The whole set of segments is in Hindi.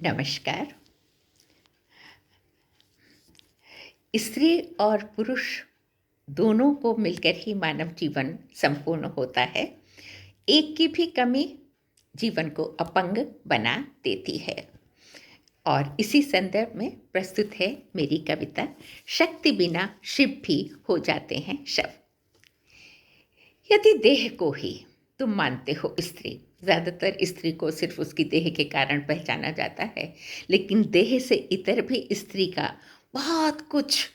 नमस्कार। स्त्री और पुरुष दोनों को मिलकर ही मानव जीवन संपूर्ण होता है। एक की भी कमी जीवन को अपंग बना देती है। और इसी संदर्भ में प्रस्तुत है मेरी कविता, शक्ति बिना शिव भी हो जाते हैं शव। यदि देह को ही तुम मानते हो स्त्री, ज़्यादातर स्त्री को सिर्फ उसकी देह के कारण पहचाना जाता है, लेकिन देह से इतर भी स्त्री का बहुत कुछ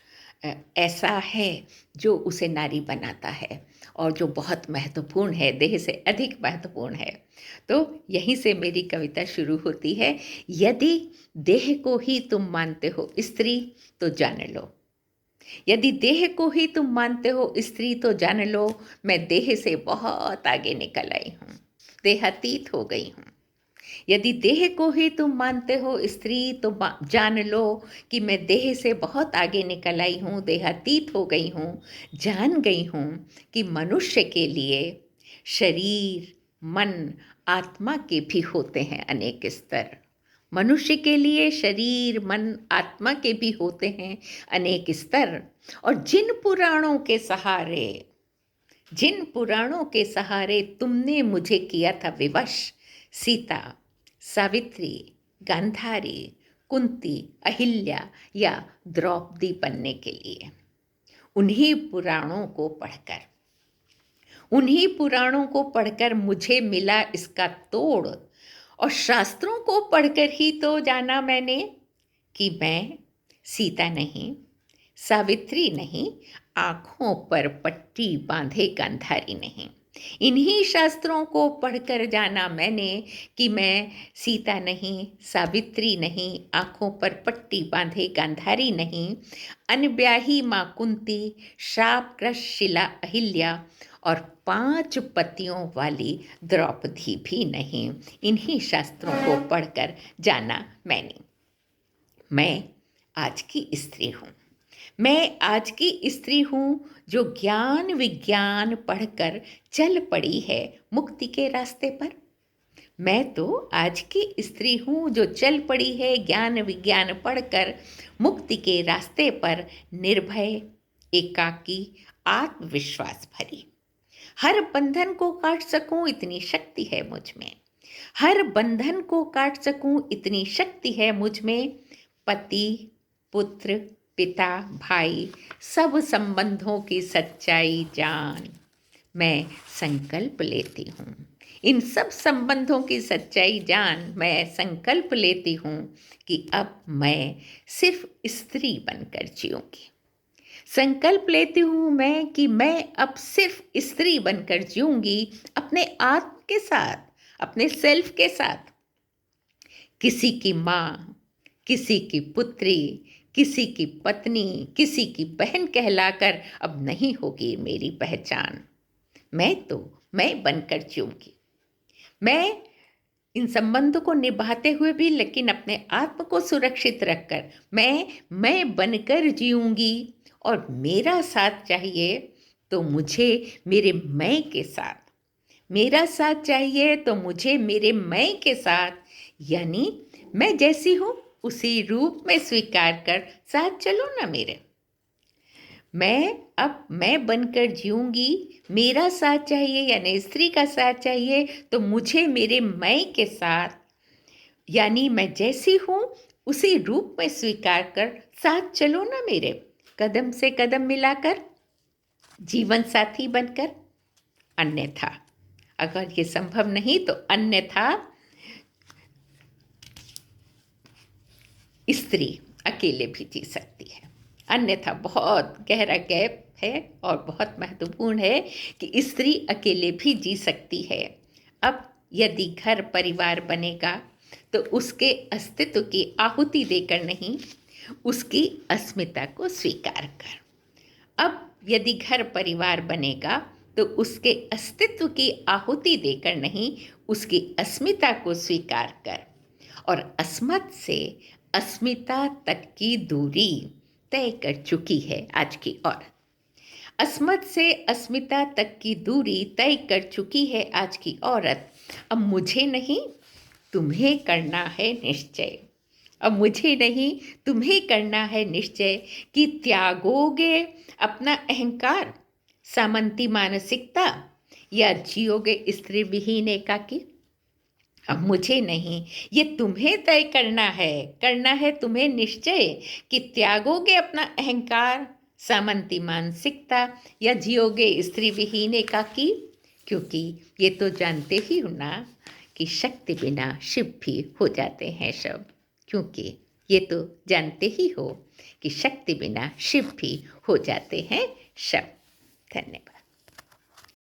ऐसा है जो उसे नारी बनाता है और जो बहुत महत्वपूर्ण है, देह से अधिक महत्वपूर्ण है। तो यहीं से मेरी कविता शुरू होती है। यदि देह को ही तुम मानते हो स्त्री तो जान लो, यदि देह को ही तुम मानते हो स्त्री तो जान लो, मैं देह से बहुत आगे निकल आई हूँ, देहातीत हो गई हूँ। यदि देह को ही तुम मानते हो स्त्री तो जान लो कि मैं देह से बहुत आगे निकल आई हूँ, देहातीत हो गई हूँ। जान गई हूँ कि मनुष्य के लिए शरीर, मन, आत्मा के भी होते हैं अनेक स्तर। मनुष्य के लिए शरीर, मन, आत्मा के भी होते हैं अनेक स्तर। और जिन पुराणों के सहारे तुमने मुझे किया था विवश, सीता, सावित्री, गांधारी, कुंती, अहिल्या या द्रौपदी बनने के लिए, उन्हीं पुराणों को पढ़कर मुझे मिला इसका तोड़। और शास्त्रों को पढ़कर ही तो जाना मैंने कि मैं सीता नहीं, सावित्री नहीं, आँखों पर पट्टी बांधे गांधारी नहीं। इन्हीं शास्त्रों को पढ़कर जाना मैंने कि मैं सीता नहीं, सावित्री नहीं, आँखों पर पट्टी बांधे गांधारी नहीं, अनब्याही माँ कुंती, शापग्रस्त शिला अहिल्या और 5 पतियों वाली द्रौपदी भी नहीं। इन्हीं शास्त्रों को पढ़कर जाना मैंने। मैं आज की स्त्री हूँ। मैं आज की स्त्री हूँ जो ज्ञान विज्ञान पढ़कर चल पड़ी है मुक्ति के रास्ते पर। मैं तो आज की स्त्री हूँ जो चल पड़ी है ज्ञान विज्ञान पढ़कर मुक्ति के रास्ते पर, निर्भय, एकाकी, आत्मविश्वास भरी। हर बंधन को काट सकूं इतनी शक्ति है मुझ में, हर बंधन को काट सकूं इतनी शक्ति है मुझ में। पति, पुत्र, पिता, भाई, सब संबंधों की सच्चाई जान मैं संकल्प लेती हूँ। इन सब संबंधों की सच्चाई जान मैं संकल्प लेती हूँ कि अब मैं सिर्फ स्त्री बनकर जीऊँगी। संकल्प लेती हूँ मैं कि मैं अब सिर्फ स्त्री बनकर जीऊँगी, अपने आत्म के साथ, अपने सेल्फ के साथ। किसी की माँ, किसी की पुत्री, किसी की पत्नी, किसी की बहन कहलाकर अब नहीं होगी मेरी पहचान। मैं बनकर जीऊँगी। मैं इन संबंधों को निभाते हुए भी, लेकिन अपने आत्म को सुरक्षित रखकर मैं बनकर जीऊँगी। और मेरा साथ चाहिए तो मुझे मेरे मैं के साथ, मेरा साथ चाहिए तो मुझे मेरे मैं के साथ, यानी मैं जैसी हूँ उसी रूप में स्वीकार कर साथ चलो ना मेरे। मैं बनकर जीऊँगी, मेरा साथ चाहिए यानी स्त्री का साथ चाहिए तो मुझे मेरे मैं के साथ, यानी मैं जैसी हूँ उसी रूप में स्वीकार कर साथ चलो ना मेरे, कदम से कदम मिलाकर, जीवन साथी बनकर। अन्यथा, अगर ये संभव नहीं तो अन्यथा स्त्री अकेले भी जी सकती है। अन्यथा बहुत गहरा गैप है और बहुत महत्वपूर्ण है कि स्त्री अकेले भी जी सकती है। अब यदि घर परिवार बनेगा तो उसके अस्तित्व की आहुति देकर नहीं, उसकी अस्मिता को स्वीकार कर। अब यदि घर परिवार बनेगा तो उसके अस्तित्व की आहुति देकर नहीं, उसकी अस्मिता को स्वीकार कर। और अस्मत् से अस्मिता तक की दूरी तय कर चुकी है आज की औरत। अस्मत् से अस्मिता तक की दूरी तय कर चुकी है आज की औरत। अब मुझे नहीं, तुम्हें करना है निश्चय। अब मुझे नहीं, तुम्हें करना है निश्चय कि त्यागोगे अपना अहंकार, सामंती मानसिकता, या जियोगे स्त्री विहीन एकाकी। अब मुझे नहीं, ये तुम्हें तय करना है तुम्हें निश्चय कि त्यागोगे अपना अहंकार, सामंती मानसिकता, या जियोगे स्त्री विहीन एकाकी। क्योंकि ये तो जानते ही हो ना कि शक्ति बिना शिव भी हो जाते हैं शव। क्योंकि ये तो जानते ही हो कि शक्ति बिना शिव भी हो जाते हैं शव। धन्यवाद।